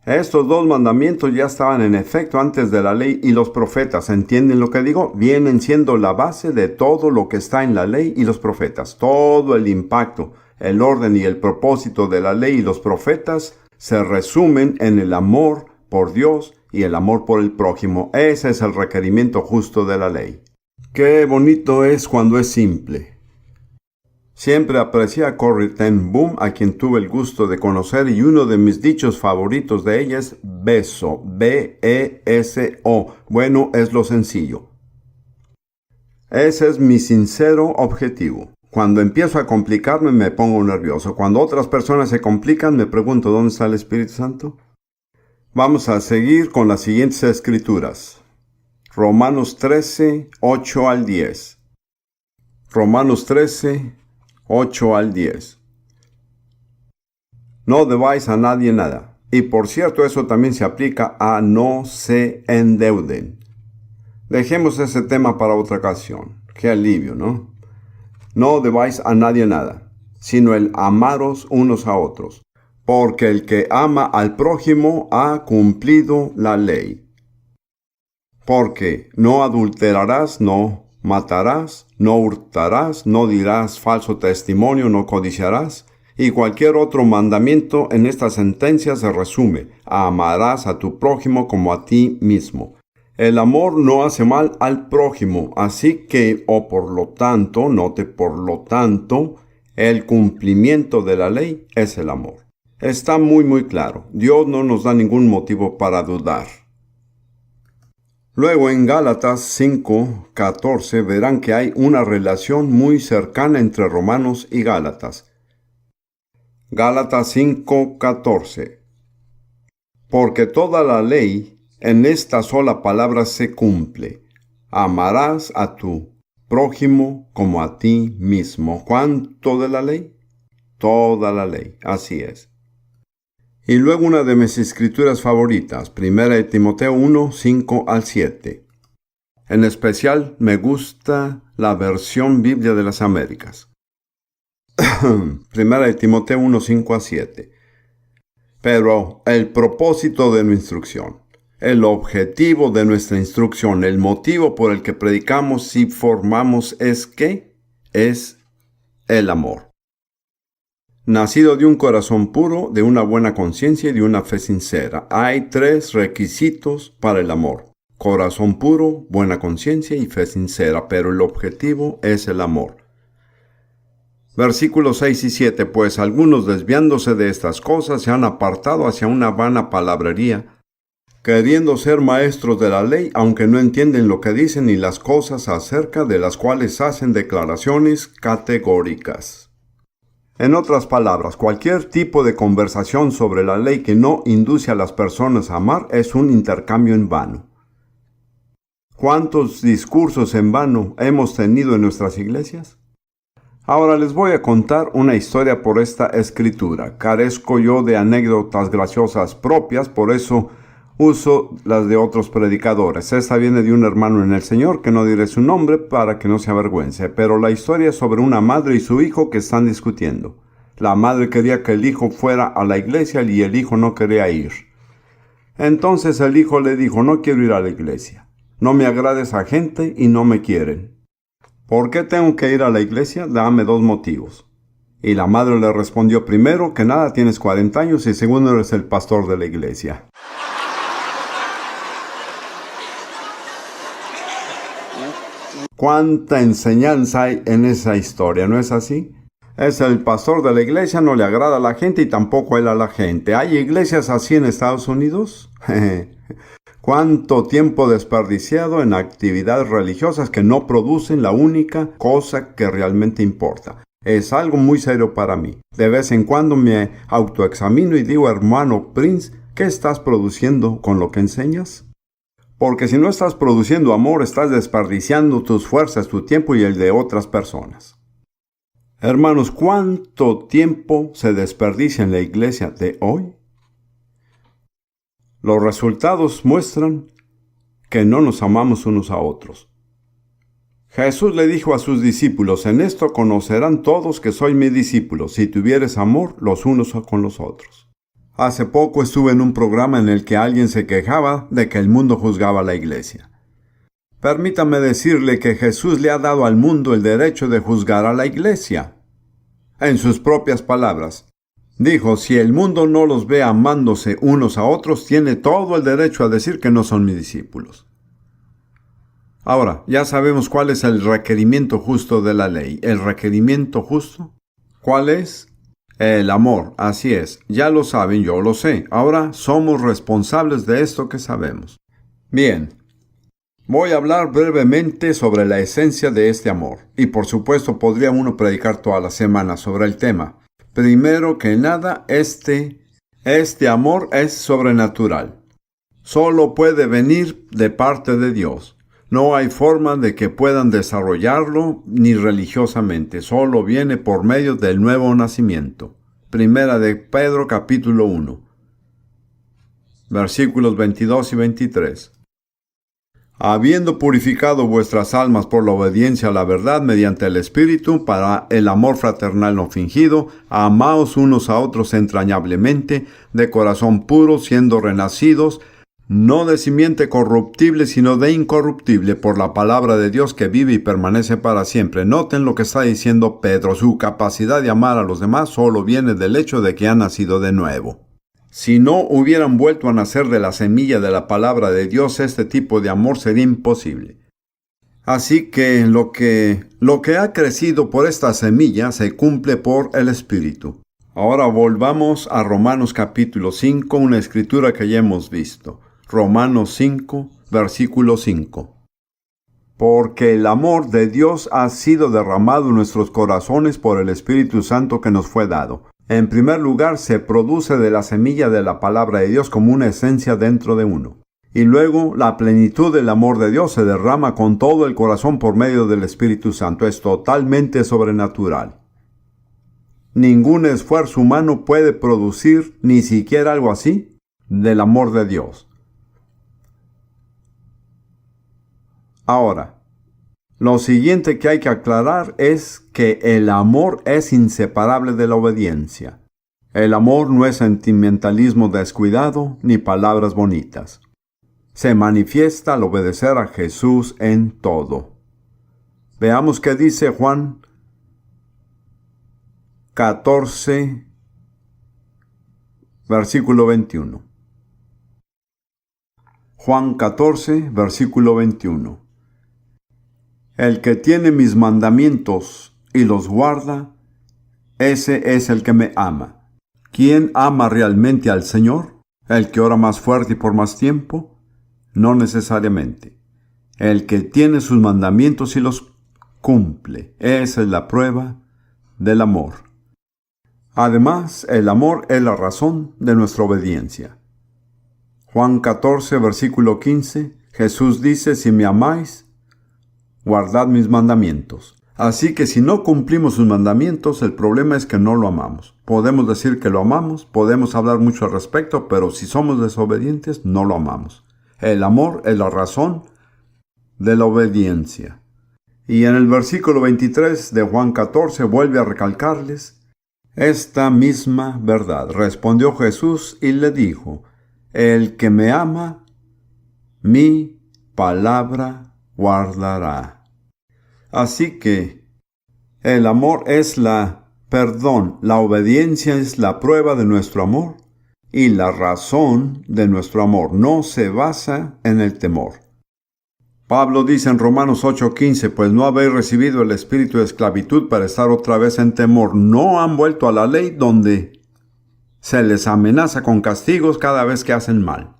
Estos dos mandamientos ya estaban en efecto antes de la ley y los profetas. ¿Entienden lo que digo? Vienen siendo la base de todo lo que está en la ley y los profetas. Todo el impacto, el orden y el propósito de la ley y los profetas se resumen en el amor por Dios y el amor por el prójimo. Ese es el requerimiento justo de la ley. Qué bonito es cuando es simple. Siempre aprecié a Corrie ten Boom, a quien tuve el gusto de conocer, y uno de mis dichos favoritos de ella es beso, B-E-S-O. Bueno, es lo sencillo. Ese es mi sincero objetivo. Cuando empiezo a complicarme me pongo nervioso. Cuando otras personas se complican me pregunto ¿dónde está el Espíritu Santo? Vamos a seguir con las siguientes escrituras. Romanos 13, 8 al 10. Romanos 13, 8 al 10. No debáis a nadie nada. Y por cierto, eso también se aplica a no se endeuden. Dejemos ese tema para otra ocasión. Qué alivio, ¿no? No debáis a nadie nada, sino el amaros unos a otros. Porque el que ama al prójimo ha cumplido la ley. Porque no adulterarás, no matarás, no hurtarás, no dirás falso testimonio, no codiciarás. Y cualquier otro mandamiento en esta sentencia se resume: amarás a tu prójimo como a ti mismo. El amor no hace mal al prójimo, así que, por lo tanto, note por lo tanto, el cumplimiento de la ley es el amor. Está muy claro. Dios no nos da ningún motivo para dudar. Luego en Gálatas 5:14 verán que hay una relación muy cercana entre Romanos y Gálatas. Gálatas 5:14. Porque toda la ley en esta sola palabra se cumple: amarás a tu prójimo como a ti mismo. ¿Cuánto de la ley? Toda la ley, así es. Y luego una de mis escrituras favoritas, 1 Timoteo 1, 5 al 7. En especial me gusta la versión Biblia de las Américas. 1 Timoteo 1, 5 a 7. Pero el propósito de nuestra instrucción, el objetivo de nuestra instrucción, el motivo por el que predicamos y formamos es ¿qué? Es el amor. Nacido de un corazón puro, de una buena conciencia y de una fe sincera. Hay 3 requisitos para el amor: corazón puro, buena conciencia y fe sincera, pero el objetivo es el amor. Versículos 6 y 7. Pues algunos, desviándose de estas cosas, se han apartado hacia una vana palabrería, queriendo ser maestros de la ley, aunque no entienden lo que dicen ni las cosas acerca de las cuales hacen declaraciones categóricas. En otras palabras, cualquier tipo de conversación sobre la ley que no induce a las personas a amar es un intercambio en vano. ¿Cuántos discursos en vano hemos tenido en nuestras iglesias? Ahora les voy a contar una historia por esta escritura. Carezco yo de anécdotas graciosas propias, por eso uso las de otros predicadores. Esta viene de un hermano en el Señor, que no diré su nombre para que no se avergüence, pero la historia es sobre una madre y su hijo que están discutiendo. La madre quería que el hijo fuera a la iglesia y el hijo no quería ir. Entonces el hijo le dijo: no quiero ir a la iglesia. No me agrada esa gente y no me quieren. ¿Por qué tengo que ir a la iglesia? Dame 2 motivos. Y la madre le respondió: primero, que nada, tienes 40 años, y segundo, eres el pastor de la iglesia. ¿Cuánta enseñanza hay en esa historia? ¿No es así? Es el pastor de la iglesia, no le agrada a la gente y tampoco él a la gente. ¿Hay iglesias así en Estados Unidos? ¿Cuánto tiempo desperdiciado en actividades religiosas que no producen la única cosa que realmente importa? Es algo muy serio para mí. De vez en cuando me autoexamino y digo, hermano Prince, ¿qué estás produciendo con lo que enseñas? Porque si no estás produciendo amor, estás desperdiciando tus fuerzas, tu tiempo y el de otras personas. Hermanos, ¿cuánto tiempo se desperdicia en la iglesia de hoy? Los resultados muestran que no nos amamos unos a otros. Jesús le dijo a sus discípulos, en esto conocerán todos que soy mis discípulos, si tuvieres amor los unos con los otros. Hace poco estuve en un programa en el que alguien se quejaba de que el mundo juzgaba a la iglesia. Permítame decirle que Jesús le ha dado al mundo el derecho de juzgar a la iglesia. En sus propias palabras, dijo, si el mundo no los ve amándose unos a otros, tiene todo el derecho a decir que no son mis discípulos. Ahora, ya sabemos cuál es el requerimiento justo de la ley. ¿El requerimiento justo? ¿Cuál es? El amor. Así es. Ya lo saben, yo lo sé. Ahora somos responsables de esto que sabemos. Bien. Voy a hablar brevemente sobre la esencia de este amor. Y por supuesto podría uno predicar toda la semana sobre el tema. Primero que nada, este amor es sobrenatural. Solo puede venir de parte de Dios. No hay forma de que puedan desarrollarlo ni religiosamente. Solo viene por medio del nuevo nacimiento. Primera de Pedro capítulo 1. Versículos 22 y 23. Habiendo purificado vuestras almas por la obediencia a la verdad mediante el Espíritu, para el amor fraternal no fingido, amaos unos a otros entrañablemente, de corazón puro, siendo renacidos, no de simiente corruptible, sino de incorruptible, por la palabra de Dios que vive y permanece para siempre. Noten lo que está diciendo Pedro. Su capacidad de amar a los demás solo viene del hecho de que han nacido de nuevo. Si no hubieran vuelto a nacer de la semilla de la palabra de Dios, este tipo de amor sería imposible. Así que lo que ha crecido por esta semilla se cumple por el Espíritu. Ahora volvamos a Romanos capítulo 5, una escritura que ya hemos visto. Romanos 5, versículo 5. Porque el amor de Dios ha sido derramado en nuestros corazones por el Espíritu Santo que nos fue dado. En primer lugar, se produce de la semilla de la palabra de Dios como una esencia dentro de uno. Y luego, la plenitud del amor de Dios se derrama con todo el corazón por medio del Espíritu Santo. Es totalmente sobrenatural. Ningún esfuerzo humano puede producir ni siquiera algo así del amor de Dios. Ahora, lo siguiente que hay que aclarar es que el amor es inseparable de la obediencia. El amor no es sentimentalismo descuidado ni palabras bonitas. Se manifiesta al obedecer a Jesús en todo. Veamos qué dice Juan 14, versículo 21. Juan 14, versículo 21. El que tiene mis mandamientos y los guarda, ese es el que me ama. ¿Quién ama realmente al Señor? ¿El que ora más fuerte y por más tiempo? No necesariamente. El que tiene sus mandamientos y los cumple. Esa es la prueba del amor. Además, el amor es la razón de nuestra obediencia. Juan 14, versículo 15, Jesús dice, si me amáis, guardad mis mandamientos. Así que si no cumplimos sus mandamientos, el problema es que no lo amamos. Podemos decir que lo amamos, podemos hablar mucho al respecto, pero si somos desobedientes, no lo amamos. El amor es la razón de la obediencia. Y en el versículo 23 de Juan 14 vuelve a recalcarles esta misma verdad. Respondió Jesús y le dijo, el que me ama, mi palabra guardará. Así que el amor es la obediencia es la prueba de nuestro amor y la razón de nuestro amor. No se basa en el temor. Pablo dice en Romanos 8:15, pues no habéis recibido el espíritu de esclavitud para estar otra vez en temor. No han vuelto a la ley donde se les amenaza con castigos cada vez que hacen mal.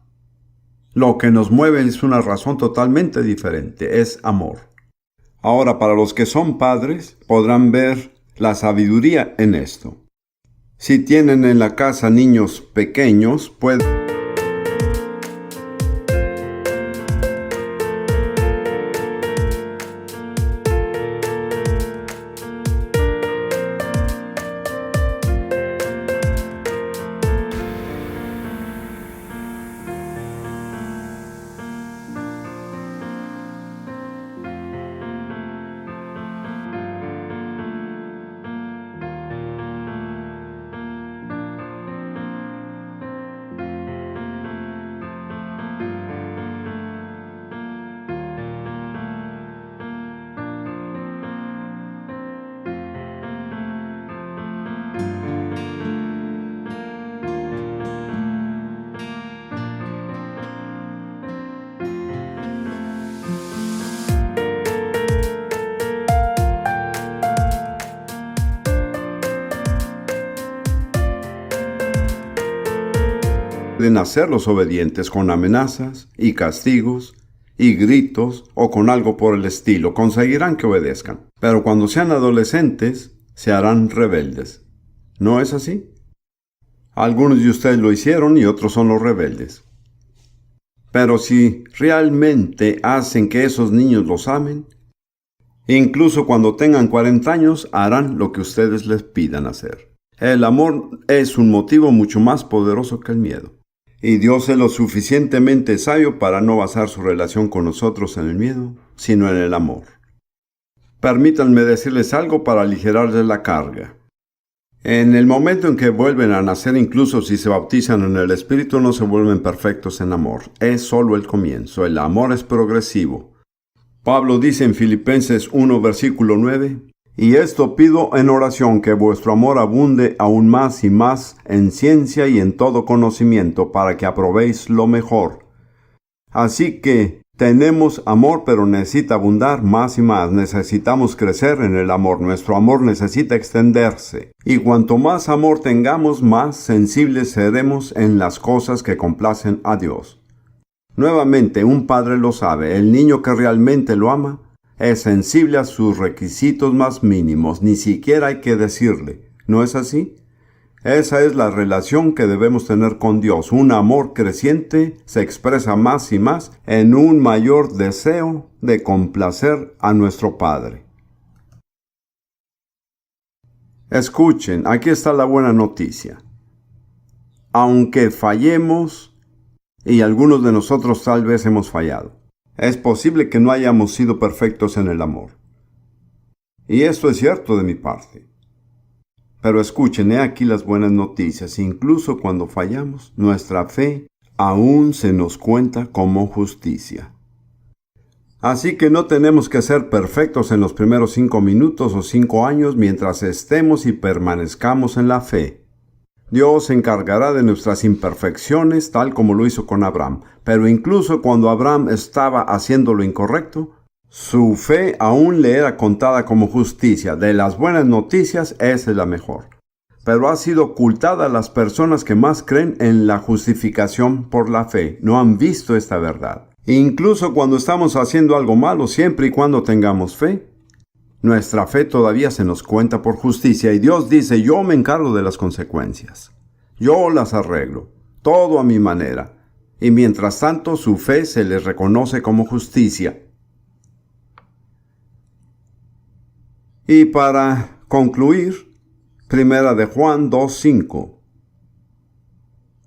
Lo que nos mueve es una razón totalmente diferente, es amor. Ahora, para los que son padres, podrán ver la sabiduría en esto. Si tienen en la casa niños pequeños, pueden hacerlos obedientes con amenazas y castigos y gritos o con algo por el estilo. Conseguirán que obedezcan. Pero cuando sean adolescentes, se harán rebeldes. ¿No es así? Algunos de ustedes lo hicieron y otros son los rebeldes. Pero si realmente hacen que esos niños los amen, incluso cuando tengan 40 años, harán lo que ustedes les pidan hacer. El amor es un motivo mucho más poderoso que el miedo. Y Dios es lo suficientemente sabio para no basar su relación con nosotros en el miedo, sino en el amor. Permítanme decirles algo para aligerarles la carga. En el momento en que vuelven a nacer, incluso si se bautizan en el Espíritu, no se vuelven perfectos en amor. Es solo el comienzo. El amor es progresivo. Pablo dice en Filipenses 1, versículo 9, y esto pido en oración, que vuestro amor abunde aún más y más en ciencia y en todo conocimiento, para que aprobéis lo mejor. Así que tenemos amor, pero necesita abundar más y más. Necesitamos crecer en el amor. Nuestro amor necesita extenderse. Y cuanto más amor tengamos, más sensibles seremos en las cosas que complacen a Dios. Nuevamente, un padre lo sabe. El niño que realmente lo ama es sensible a sus requisitos más mínimos. Ni siquiera hay que decirle. ¿No es así? Esa es la relación que debemos tener con Dios. Un amor creciente se expresa más y más en un mayor deseo de complacer a nuestro Padre. Escuchen, aquí está la buena noticia. Aunque fallemos, y algunos de nosotros tal vez hemos fallado, es posible que no hayamos sido perfectos en el amor. Y esto es cierto de mi parte. Pero escuchen, he aquí las buenas noticias. Incluso cuando fallamos, nuestra fe aún se nos cuenta como justicia. Así que no tenemos que ser perfectos en los primeros 5 minutos o 5 años mientras estemos y permanezcamos en la fe. Dios se encargará de nuestras imperfecciones tal como lo hizo con Abraham. Pero incluso cuando Abraham estaba haciendo lo incorrecto, su fe aún le era contada como justicia. De las buenas noticias, esa es la mejor. Pero ha sido ocultada a las personas que más creen en la justificación por la fe. No han visto esta verdad. Incluso cuando estamos haciendo algo malo, siempre y cuando tengamos fe, nuestra fe todavía se nos cuenta por justicia. Y Dios dice, yo me encargo de las consecuencias. Yo las arreglo. Todo a mi manera. Y mientras tanto, su fe se les reconoce como justicia. Y para concluir, 1 de Juan 2:5.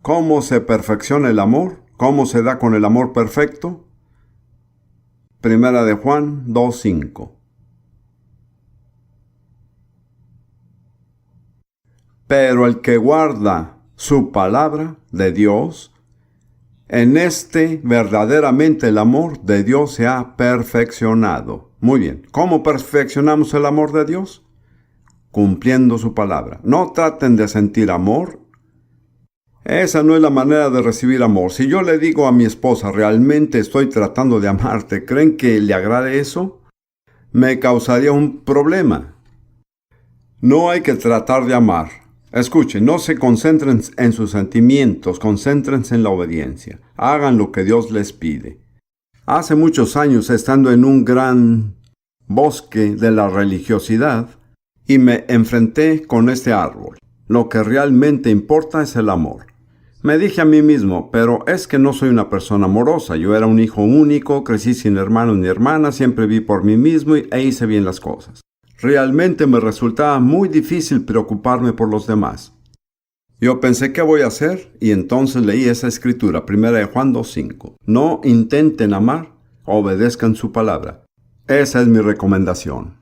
¿Cómo se perfecciona el amor? ¿Cómo se da con el amor perfecto? 1 de Juan 2:5. Pero el que guarda su palabra de Dios, en este verdaderamente el amor de Dios se ha perfeccionado. Muy bien, ¿cómo perfeccionamos el amor de Dios? Cumpliendo su palabra. No traten de sentir amor Esa no es la manera de recibir amor. Si yo le digo a mi esposa, realmente estoy tratando de amarte, ¿creen que le agrade eso? Me causaría un problema. No hay que tratar de amar. Escuchen, no se concentren en sus sentimientos, concéntrense en la obediencia. Hagan lo que Dios les pide. Hace muchos años, estando en un gran bosque de la religiosidad, y me enfrenté con este árbol. Lo que realmente importa es el amor. Me dije a mí mismo, pero es que no soy una persona amorosa. Yo era un hijo único, crecí sin hermanos ni hermanas, siempre vi por mí mismo e hice bien las cosas. Realmente me resultaba muy difícil preocuparme por los demás. Yo pensé, ¿qué voy a hacer? Y entonces leí esa escritura, 1 Juan 2:5. No intenten amar, obedezcan su palabra. Esa es mi recomendación.